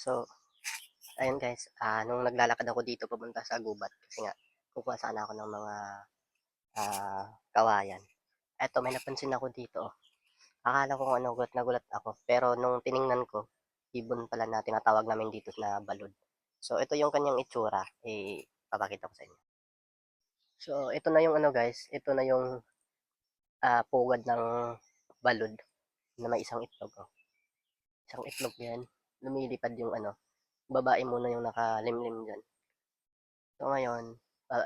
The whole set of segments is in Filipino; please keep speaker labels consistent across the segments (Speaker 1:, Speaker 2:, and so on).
Speaker 1: So, ayun guys, nung naglalakad ako dito papunta sa gubat kasi nga kukuha sana ako ng mga kawayan. Eto, may napansin ako dito. Akala ko ano, gulat na gulat ako. Pero nung tiningnan ko, ibon pala na tinatawag namin dito na balod. So, ito yung kanyang itsura. Papakita ko sa inyo. So, ito na yung ano guys, ito na yung pugad ng balod na may isang itlog. Oh. Isang itlog yan. Lumilipad yung ano, babae muna yung nakalimlim dyan. So ngayon,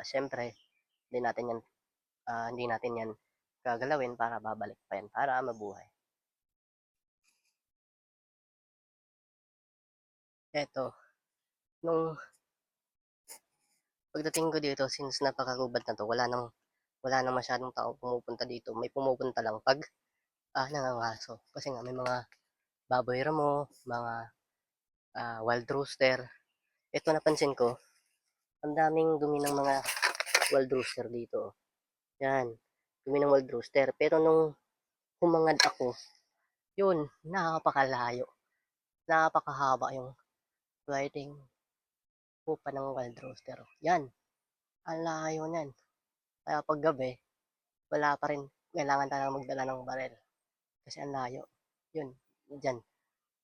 Speaker 1: siyempre, hindi natin yan gagalawin para babalik pa yan, para mabuhay. Eto, nung pagdating ko dito, since napakagubad na to, wala nang masyadong tao pumupunta dito. May pumupunta lang pag nangangaso. Kasi nga may mga baboy ramo, mga wild rooster. Ito napansin ko, ang daming dumi ng mga wild rooster dito. Yan, dumi ng wild rooster. Pero nung humangad ako, yun, napakalayo. Napakahaba yung pwedeng pupa ng wild rooster. Yan, ang layo niyan. Kaya pag gabi, wala pa rin. Kailangan talagang magdala ng barel. Kasi ang layo. Yun, dyan.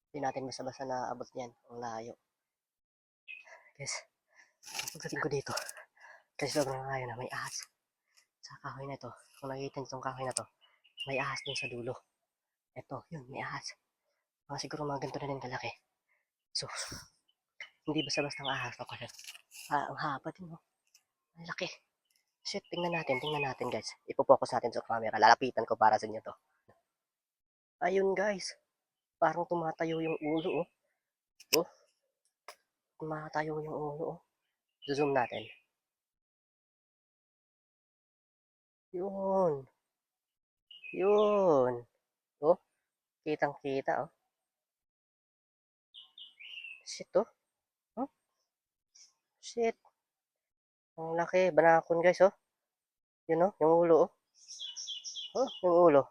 Speaker 1: Hindi natin basta-basta naabot yan. Ang layo. Guys, pagdating ko dito, kasi sobrang layo na may ahas. Sa kahoy na to, kung nakikita nyo itong kahoy na to, may ahas dun sa dulo. Eto, yun, may ahas. Mga siguro mga ganito na din kalaki. So, hindi basta-basta ang ahas ako. Ang haba din, no? Ang laki. Shit, tingnan natin guys. Ipo-focus natin sa camera. Lalapitan ko para sa inyo to. Ayun guys, parang tumatayo yung ulo, oh. Oh, tumatayo yung ulo, oh. Zoom natin. Yun. Yun. Oh, kitang-kita, oh. Shit, oh. Oh, shit. Ang laki. Banakon guys, oh. Yun, oh. Yung ulo, oh. Oh, yung ulo.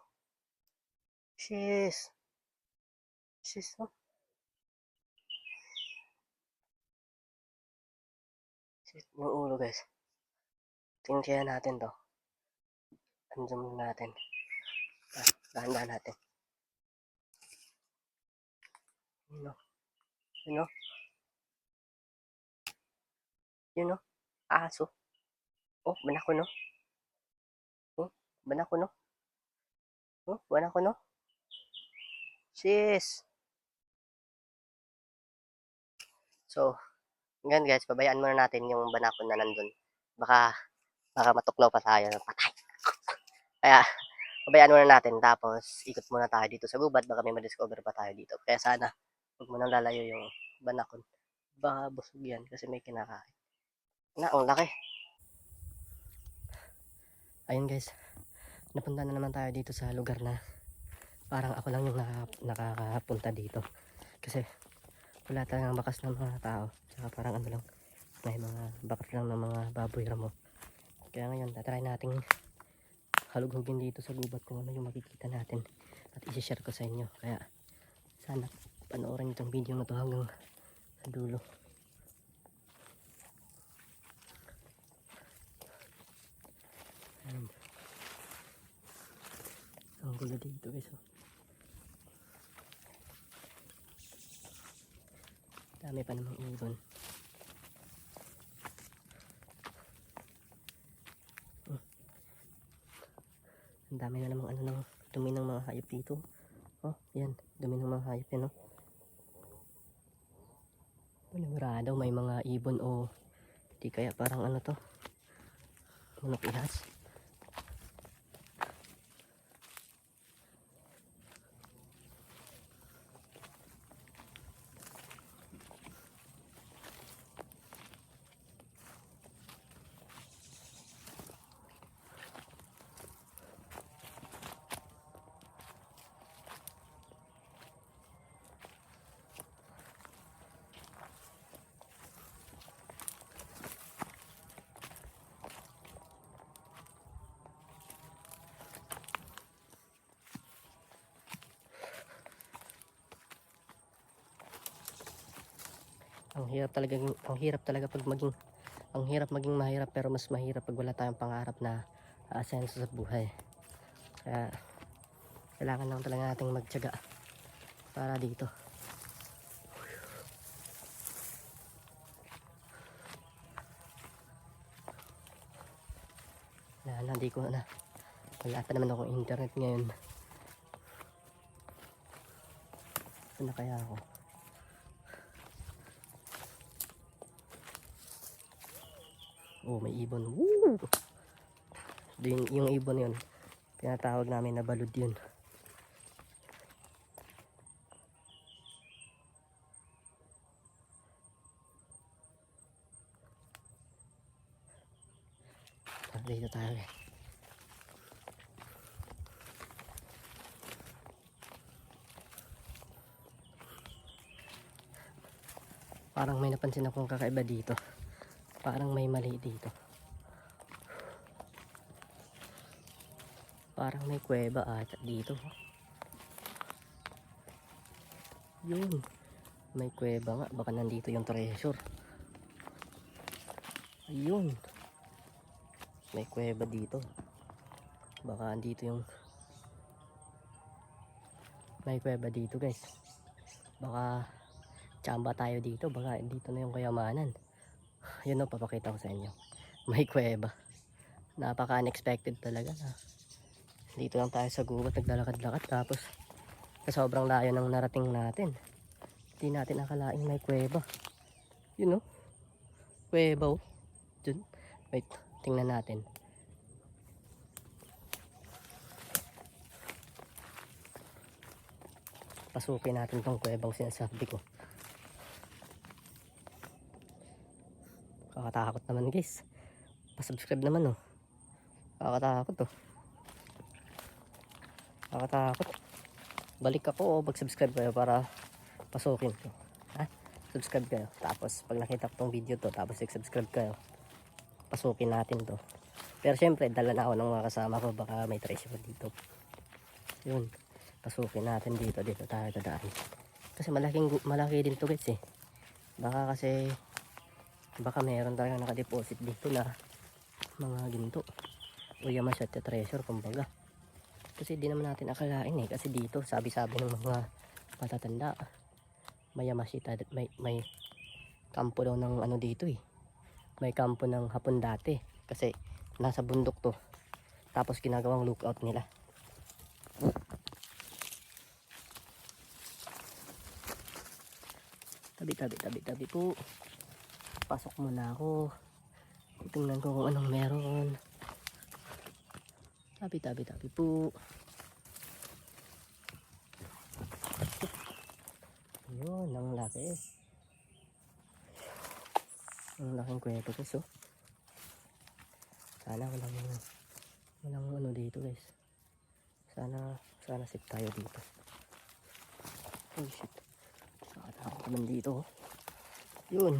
Speaker 1: Shis. Shis, oh. Shit, yung ulo guys. Tingnan kaya natin to. Zoom natin. Dahan-dahan natin. Yun, oh. Yun, oh. Yun, oh. Aso. Oh, banakon, oh. Oh, banakon, oh. Oh, banakon, oh. Shis. So, ngayon guys, pabayaan muna natin yung banakon na nandun. Baka matuklaw pa tayo ng patay. Kaya, pabayaan muna natin. Tapos, ikot muna tayo dito sa gubat. Baka may ma-discover pa tayo dito. Kaya sana, huwag mo nang lalayo yung banakon. Baka busog yan kasi may kinakain. Ang laki. Ayun guys, napunta na naman tayo dito sa lugar na parang ako lang yung nakakapunta dito. Kasi, wala talagang bakas ng mga tao. Tsaka parang ano lang, may mga bakas lang ng mga baboy ramo. Kaya ngayon, tatry nating halughugin dito sa gubat kung ano yung makikita natin at isi-share ko sa inyo. Kaya sana panoorin itong video na to hanggang sa dulo. Ayan. Ang gulo dito guys, oh. Dami pa namang ibon. Ang dami na namang ano ng dumi ng mga hayop dito. Oh, yan, dumi ng mga hayop yan, oh. Panigurado may mga ibon o di kaya parang ano to, manok ihas. Ang hirap talaga pag maging, ang hirap maging mahirap, pero mas mahirap pag wala tayong pangarap na aasenso sa buhay. Kaya kailangan lang talaga nating magtiyaga para dito. Hindi ko na, wala pa naman akong internet ngayon. Saan na kaya ako? Oh, may ibon. Woo! Yung ibon yun, tinatawag namin na balud yun. Dito tayo eh. Parang may napansin akong kakaiba dito. Parang may mali dito. Parang may kuweba ata dito. Yun. May kuweba nga. Baka nandito yung treasure. Ayun. May kuweba dito. Baka andito yung... May kuweba dito guys. Baka tsamba tayo dito. Baka dito na yung kayamanan. Yun o, papakita ko sa inyo. May kuweba. Napaka unexpected talaga na. Dito lang tayo sa gubat, naglalakad-lakad. Tapos sa sobrang layo ng narating natin, hindi natin akalaing may kuweba. Yun o. Kuweba o. Dun. Wait, tingnan natin. Pasukin natin tong kuwebang sinasabi ko. Kakatakot naman guys. Pa-subscribe naman oh. Kakatakot oh. Kakatakot. Balik ako o mag-subscribe kayo para pasukin ko. Ha? Subscribe kayo. Tapos pag nakita ko tong video to, tapos subscribe kayo, pasukin natin to. Pero syempre dala na ako ng mga kasama ko, baka may treasure dito. Yun, pasukin natin dito. Dito tayo dadaan kasi malaki din to guys eh. Baka meron tayong nakadeposit dito na mga ginto o yamasya at treasure kumbaga. Kasi di naman natin akalain eh, kasi dito sabi-sabi ng mga matatanda may yamasya, may kampo daw ng ano dito eh. May kampo ng Hapon dati kasi nasa bundok to, tapos ginagawang lookout nila. Tabi po. Pasok muna ako. Tingnan ko kung anong meron. Tabi po. Yun, ang laki. Ang laking kwento guys oh. Sana walang ano dito guys. Sana safe tayo dito. Oh shit. Nakatakot naman dito oh. Yun.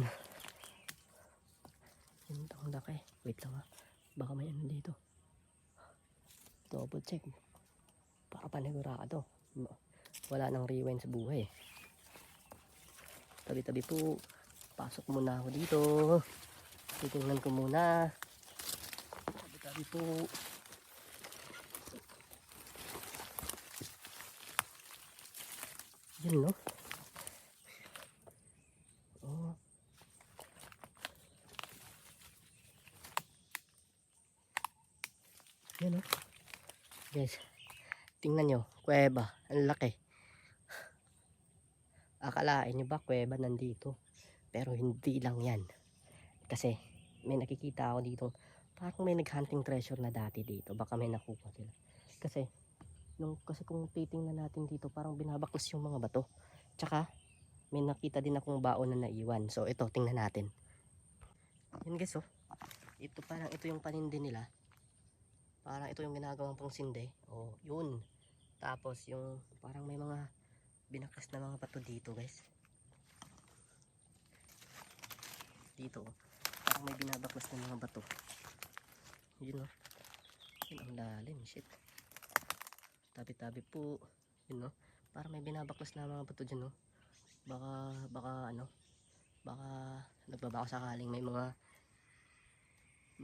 Speaker 1: Yun ang laki. Wait lang ha. Baka may ano dito. Double check. Baka panigurado. Wala nang rewind sa buhay. Tabi po. Pasok muna ako dito. Titingnan ko muna. Tabi po. Yun no. Oh. Yun no. Guys, tingnan nyo. Kuweba. Ang laki. Akalain nyo ba kuweba nandito? Pero hindi lang yan. Kasi may nakikita ako dito. Parang may naghunting treasure na dati dito. Baka may nakuha sila. Kasi kung titingnan natin dito, parang binabaklas yung mga bato. Tsaka may nakita din akong baon na naiwan. So ito, tingnan natin. Yun guys oh. Ito yung panindi nila. Parang ito yung ginagawang pang sinde. Oh, yun. Tapos yung parang may mga binaklas na mga bato dito guys. Dito oh. Parang may binabaklas na mga bato. Yun oh. Yun ang lalim. Shit. Tabi po. Yun oh. Parang may binabaklas na mga bato dyan oh. Baka Baka nagbabaka sakaling may mga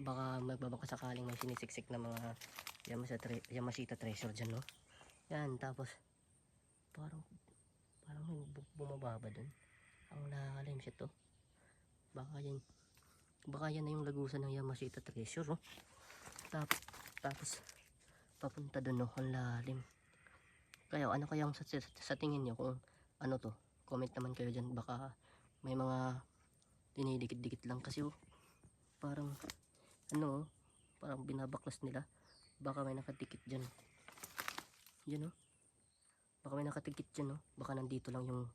Speaker 1: baka magbabaka sakaling may sinisiksik na mga Yamashita treasure dyan, no? Yan, tapos parang may bumababa dun. Ang lalim siya to. Baka yan na yung lagusan ng Yamashita treasure, no? Tapos papunta dun, no? Ang lalim. Kaya ano kayang sa tingin nyo kung ano to? Comment naman kayo dyan. Baka may mga dinidikit-dikit lang kasi parang ano, parang binabaklas nila. Baka may nakadikit dyan. Yan, no? Baka may nakadikit dyan, no? Baka nandito lang yung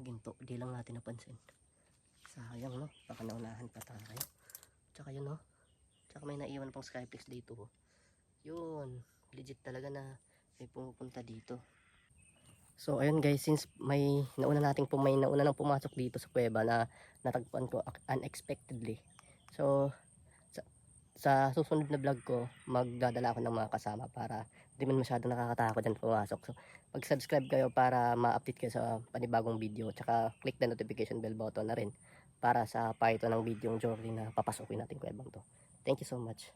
Speaker 1: ginto. Di lang natin napansin. Sayang, no? Baka naunahan pa tayo. Tsaka yun, no? Tsaka may naiwan pang Skyflex dito. Yun. Legit talaga na may pumupunta dito. So ayun guys, since may nauna nang pumasok dito sa kuweba na natagpuan ko unexpectedly. So sa susunod na vlog ko, magdadala ako ng mga kasama para hindi man masyadong nakakatakot dyan pumasok. So mag-subscribe kayo para ma-update kayo sa panibagong video. Tsaka click the notification bell button na rin para sa part 2 ng video yung journey na papasukin natin kuwebang to. Thank you so much.